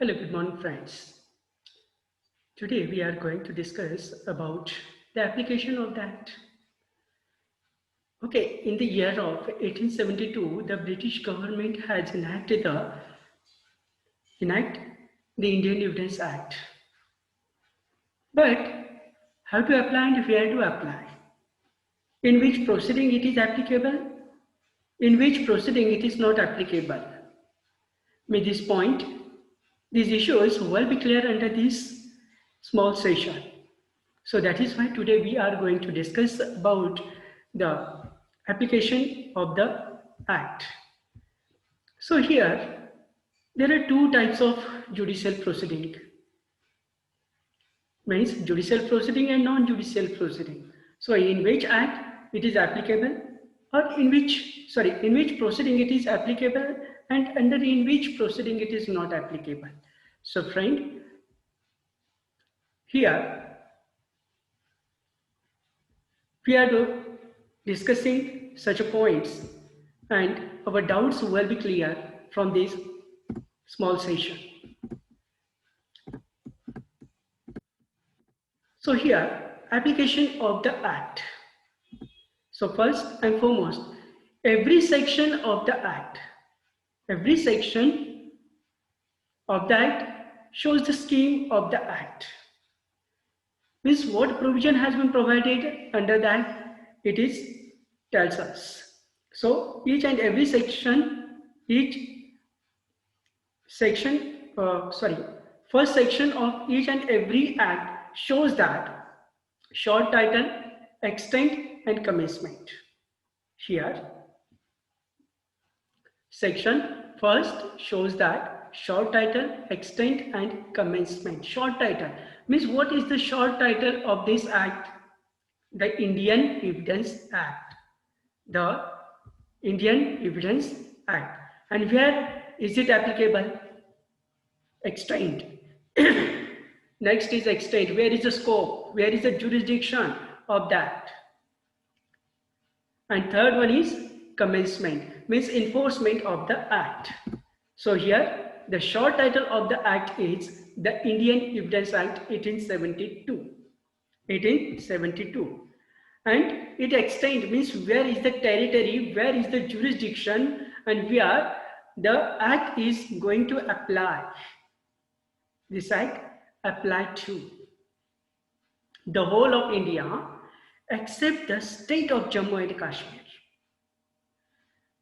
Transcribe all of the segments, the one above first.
Hello, good morning friends. Today we are going to discuss about the application of that. Okay, in the year of 1872, the British government has enact the Indian Evidence Act. But how to apply and where to apply? In which proceeding it is applicable? In which proceeding it is not applicable? With this point, these issues will be clear under this small session. So that is why today we are going to discuss about the application of the Act. So here, there are two types of judicial proceeding. Means judicial proceeding and non-judicial proceeding. So in which Act it is applicable, or in which proceeding it is applicable, and in which proceeding it is not applicable. So friend, here we are discussing such points and our doubts will be clear from this small session. So here, application of the Act. So first and foremost, every section of the Act shows the scheme of the Act. Means what provision has been provided under that, it tells us. So each and every first section of each and every Act shows that short title, extent and commencement. Here, section first shows that short title, extent and commencement. Short title means what is the short title of this Act? The Indian Evidence Act. The Indian Evidence Act. And where is it applicable? Extent. Next is extent. Where is the scope? Where is the jurisdiction of that? And third one is commencement, means enforcement of the Act. So here the short title of the Act is the Indian Evidence Act 1872. 1872. And it extends means where is the territory, where is the jurisdiction, and where the Act is going to apply. This Act applied to the whole of India except the state of Jammu and Kashmir.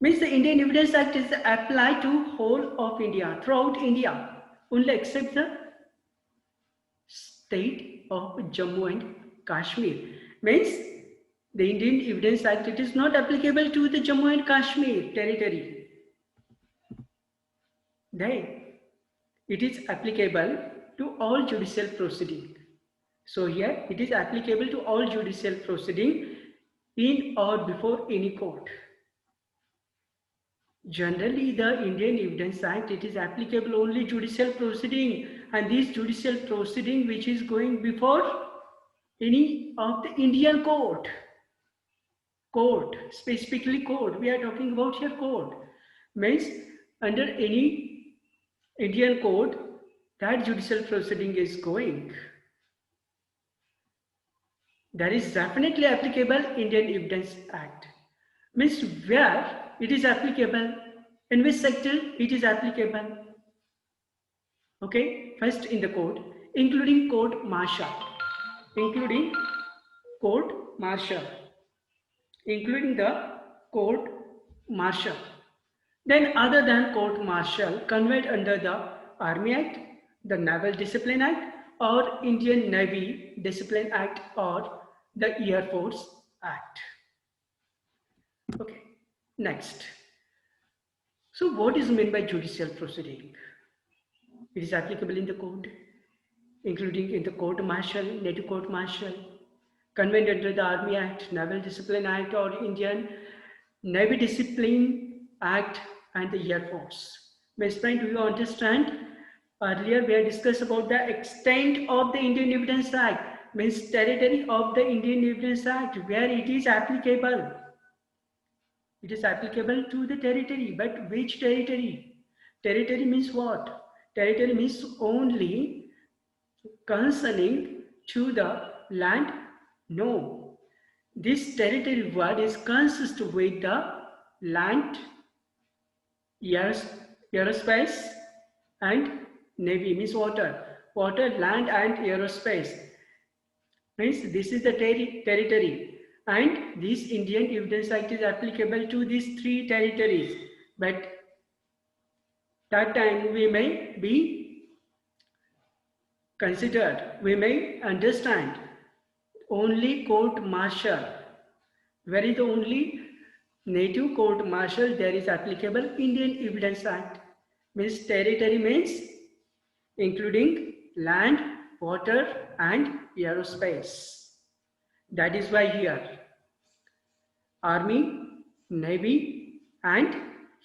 Means the Indian Evidence Act is applied to whole of India, throughout India, only except the state of Jammu and Kashmir. Means the Indian Evidence Act, it is not applicable to the Jammu and Kashmir territory. Then it is applicable to all judicial proceeding. So here it is applicable to all judicial proceeding in or before any court. Generally, the Indian Evidence Act, it is applicable only judicial proceeding, and this judicial proceeding which is going before any of the Indian court, specifically court, we are talking about here court, means under any Indian court that judicial proceeding is going. That is definitely applicable Indian Evidence Act. Means where it is applicable, in which sector it is applicable. Okay, first in the court, including court martial, including the court martial. Then other than court martial, conveyed under the Army Act, the Naval Discipline Act, or Indian Navy Discipline Act, or the Air Force Act. Okay, next. So what is meant by judicial proceeding? It is applicable in the court, including in the court martial, native court martial, convened under the Army Act, Naval Discipline Act, or Indian Navy Discipline Act, and the Air Force. My friend, do you understand? Earlier we had discussed about the extent of the Indian Evidence Act, means territory of the Indian Evidence Act, where it is applicable. It is applicable to the territory, but which territory? Territory means what? Territory means only concerning to the land? No. This territory word is consistent with the land, aerospace, and navy means water. Water, land, and aerospace means this is the territory, and this Indian Evidence Act is applicable to these three territories. But that time we may be considered, we may understand only court martial. Where is the only native court martial there is applicable? Indian Evidence Act. Means territory means including land, water, and aerospace. That is why here Army, Navy, and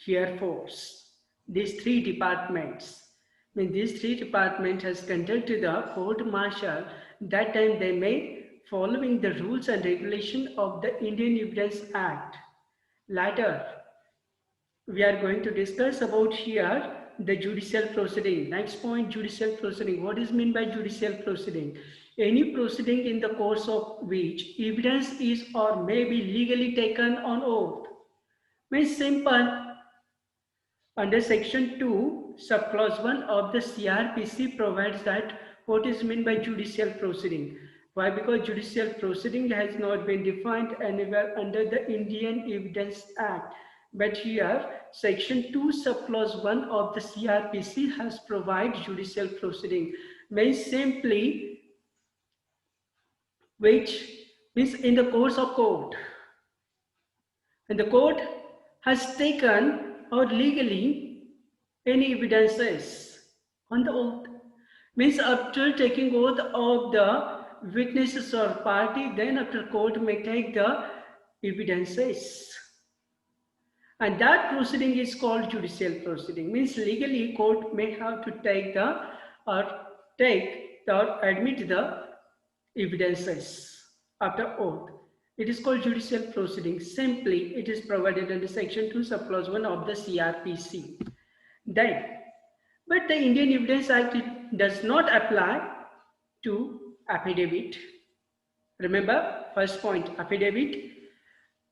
Air Force. These three departments. When these three departments has conducted the court martial, that time they may following the rules and regulation of the Indian Evidence Act. Later, we are going to discuss about here the judicial proceeding. Next point, judicial proceeding. What is meant by judicial proceeding? Any proceeding in the course of which evidence is or may be legally taken on oath. Means simple. Under section 2, subclause 1 of the CRPC provides that what is meant by judicial proceeding. Why? Because judicial proceeding has not been defined anywhere under the Indian Evidence Act. But here, section 2, subclause 1 of the CRPC has provided judicial proceeding. Means simply, which means in the course of court. And the court has taken or legally any evidences on the oath. Means after taking oath of the witnesses or party, then after court may take the evidences. And that proceeding is called judicial proceeding. Means legally court may have to take the or admit the evidences after oath. It is called judicial proceeding. Simply, it is provided under section 2, subclause 1 of the CRPC. Then, but the Indian Evidence Act does not apply to affidavit. Remember, first point, affidavit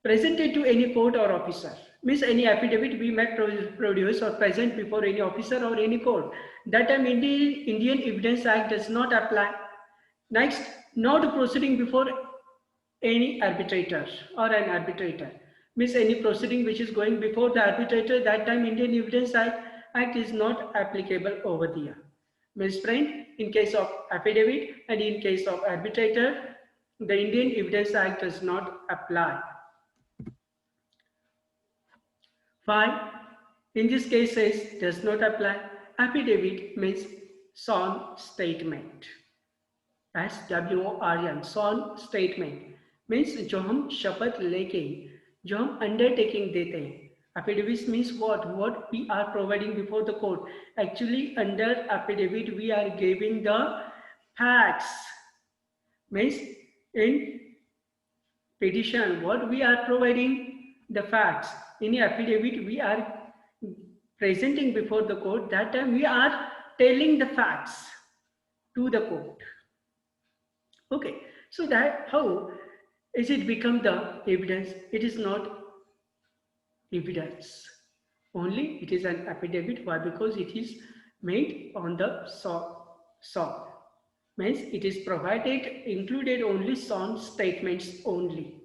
presented to any court or officer. Means any affidavit we may produce or present before any officer or any court. That time Indian Evidence Act does not apply. Next, not proceeding before any arbitrator or an arbitrator. Means any proceeding which is going before the arbitrator, that time Indian Evidence Act is not applicable over there. Means friend, in case of affidavit and in case of arbitrator, the Indian Evidence Act does not apply. 5. In this case says does not apply. Affidavit means sworn statement. SWORN, sworn statement means जो हम शपथ लेके जो हम undertaking देते हैं. Affidavit means what we are providing before the court. Actually under affidavit we are giving the facts. Means in petition what we are providing the facts. In affidavit we are presenting before the court. That time we are telling the facts to the court. Okay, so that how is it become the evidence? It is not evidence. Only it is an affidavit. Why? Because it is made on the saw. Means it is provided, included only sworn statements only.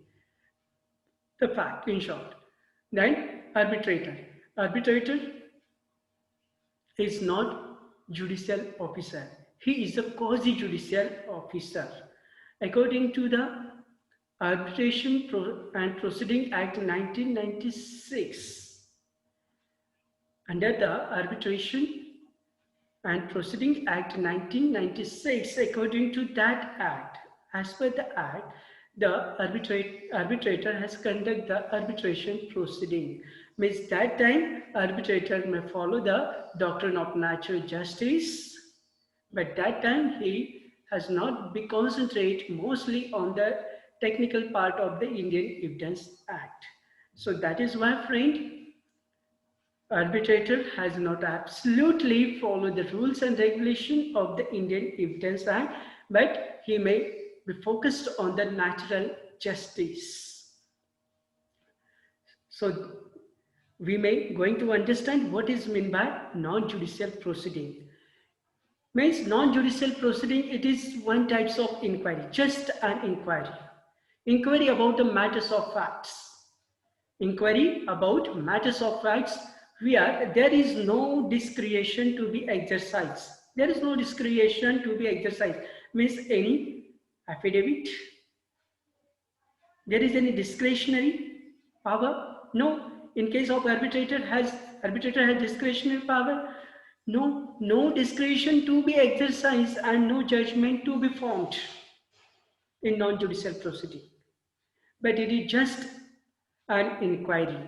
The fact, in short. Then arbitrator. Arbitrator is not judicial officer. He is a quasi-judicial officer. According to the Arbitration and Proceeding Act 1996, under the Arbitration and Proceeding Act 1996, according to that act, as per the act, the arbitrator has conducted the arbitration proceeding. Means that time arbitrator may follow the doctrine of natural justice, but that time he has not been concentrate mostly on the technical part of the Indian Evidence Act. So that is why, friend, arbitrator has not absolutely followed the rules and regulation of the Indian Evidence Act, but he may be focused on the natural justice. So we may going to understand what is meant by non-judicial proceeding. Means non-judicial proceeding, it is one types of inquiry, just an inquiry. Inquiry about the matters of facts. Inquiry about matters of facts where there is no discretion to be exercised. There is no discretion to be exercised. Means any affidavit. There is any discretionary power? No. In case of arbitrator has discretionary power. No discretion to be exercised and no judgment to be formed in non-judicial proceeding. But it is just an inquiry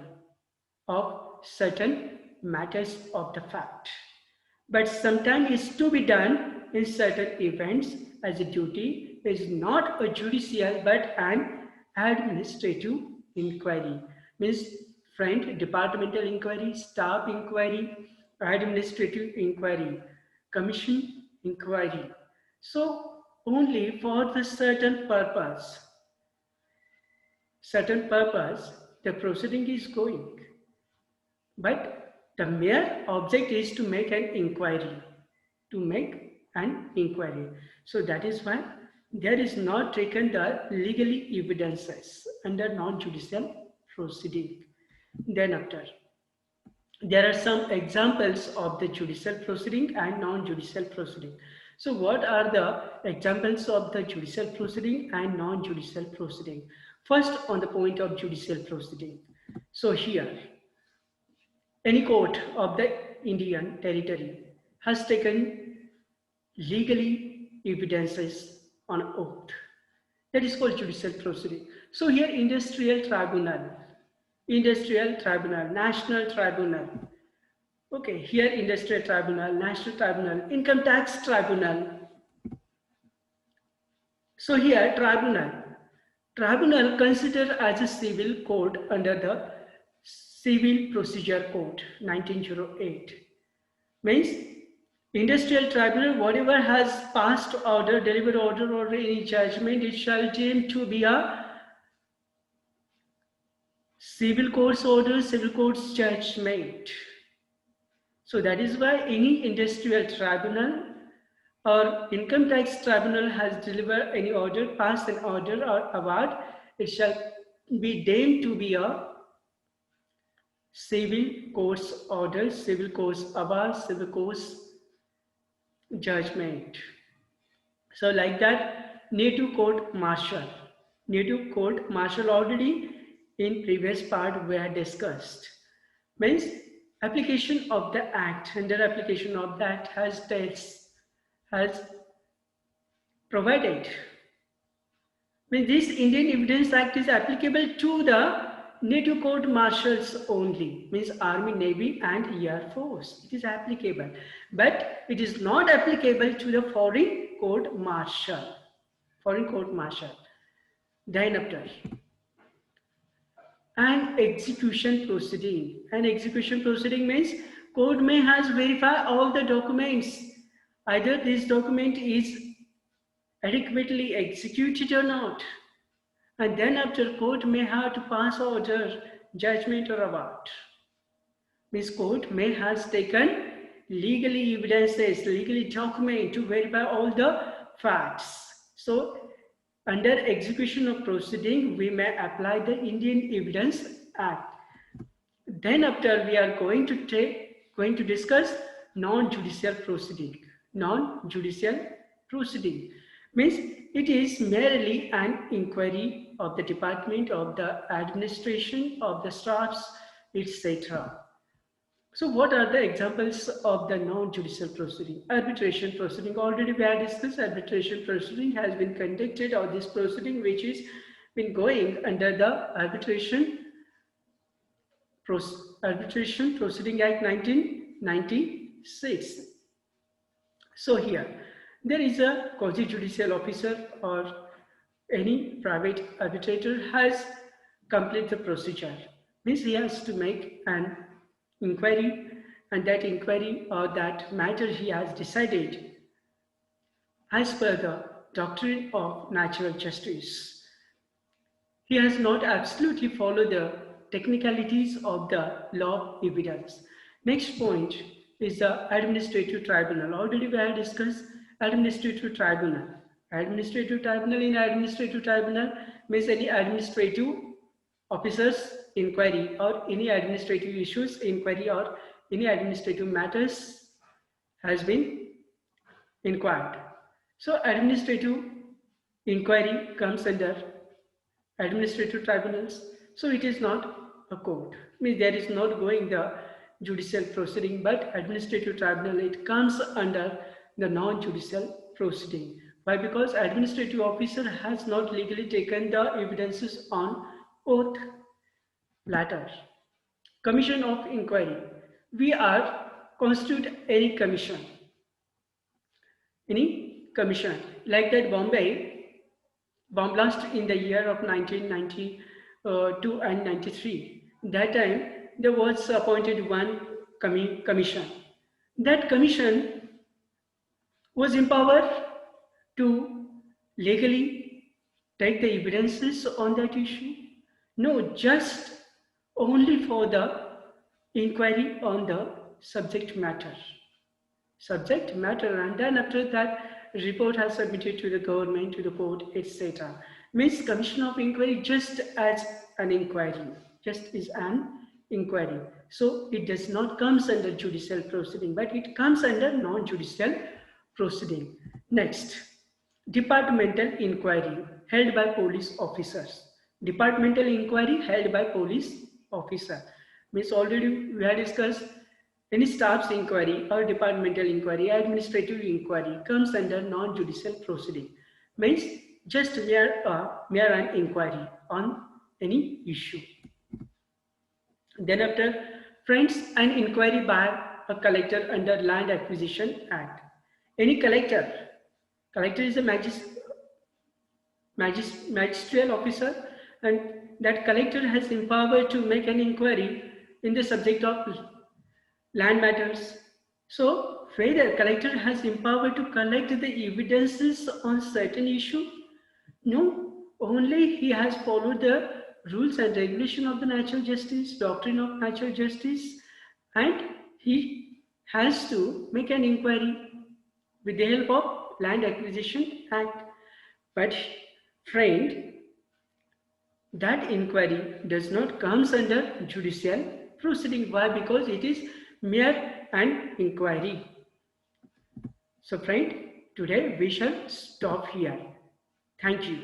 of certain matters of the fact. But sometimes is to be done in certain events as a duty is not a judicial but an administrative inquiry. Means friend, departmental inquiry, staff inquiry, administrative inquiry, commission inquiry. So only for the certain purpose, the proceeding is going. But the mere object is to make an inquiry, So that is why there is not taken the legally evidences under non-judicial proceeding. Then after, there are some examples of the judicial proceeding and non-judicial proceeding. So what are the examples of the judicial proceeding and non-judicial proceeding? First, on the point of judicial proceeding. So here, any court of the Indian territory has taken legally evidences on oath. That is called judicial proceeding. So here industrial tribunal, national tribunal. Okay, here industrial tribunal, national tribunal, income tax tribunal. So here tribunal considered as a civil court under the Civil Procedure Code 1908. Means industrial tribunal, whatever has passed order, delivered order or any judgment, it shall deem to be a civil court's order, civil court's judgment. So that is why any industrial tribunal or income tax tribunal has delivered any order, passed an order or award, it shall be deemed to be a civil court's order, civil court's award, civil court's judgment. So like that, native court martial already in previous part we had discussed. Means application of the act, under application of the act has provided. Means this Indian Evidence Act is applicable to the native court martials only, means Army, Navy and Air Force. It is applicable, but it is not applicable to the foreign court martial. Then after, an execution proceeding. An execution proceeding means court may has verify all the documents. Either this document is adequately executed or not. And then after, court may have to pass order, judgment or award. Means court may has taken legally evidences, legally document to verify all the facts. So under execution of proceeding, we may apply the Indian Evidence Act. Then after, we are going to discuss non-judicial proceeding. Non-judicial proceeding means it is merely an inquiry of the department, of the administration, of the staffs, etc. So what are the examples of the non-judicial proceeding? Arbitration proceeding, already we have discussed. Arbitration proceeding has been conducted, or this proceeding which is been going under the Arbitration Proceeding Act 1996. So here, there is a quasi-judicial officer or any private arbitrator has completed the procedure. Means he has to make an inquiry, and that inquiry or that matter he has decided as per the doctrine of natural justice. He has not absolutely followed the technicalities of the law of evidence. Next point is the administrative tribunal. Already we have discussed administrative tribunal. Administrative tribunal, in administrative tribunal means any administrative officers inquiry or any administrative issues inquiry or any administrative matters has been inquired. So administrative inquiry comes under administrative tribunals. So it is not a court. Means there is not going the judicial proceeding, but administrative tribunal, it comes under the non-judicial proceeding. Why? Because administrative officer has not legally taken the evidences on oath platter. Commission of inquiry. We are constitute any commission like that bomb blast in the year of 1992 and 93. That time there was appointed one commission. That commission was empowered to legally take the evidences on that issue. No, just only for the inquiry on the subject matter, and then after that report has submitted to the government, to the court, etc. Means commission of inquiry just as an inquiry, just is an inquiry. So it does not comes under judicial proceeding, but it comes under non-judicial proceeding. Next, departmental inquiry held by police officers. Departmental inquiry held by police officer means already we have discussed any staff's inquiry or departmental inquiry, administrative inquiry comes under non-judicial proceeding. Means just mere an inquiry on any issue. Then after, friends, an inquiry by a collector under Land Acquisition Act. Any collector is a magisterial officer, and that collector has empowered to make an inquiry in the subject of land matters. So whether collector has empowered to collect the evidences on certain issue? No, only he has followed the rules and regulation of the natural justice, doctrine of natural justice, and he has to make an inquiry with the help of Land Acquisition Act. But friend, that inquiry does not comes under judicial proceeding. Why? Because it is mere an inquiry. So friend, today we shall stop here. Thank you.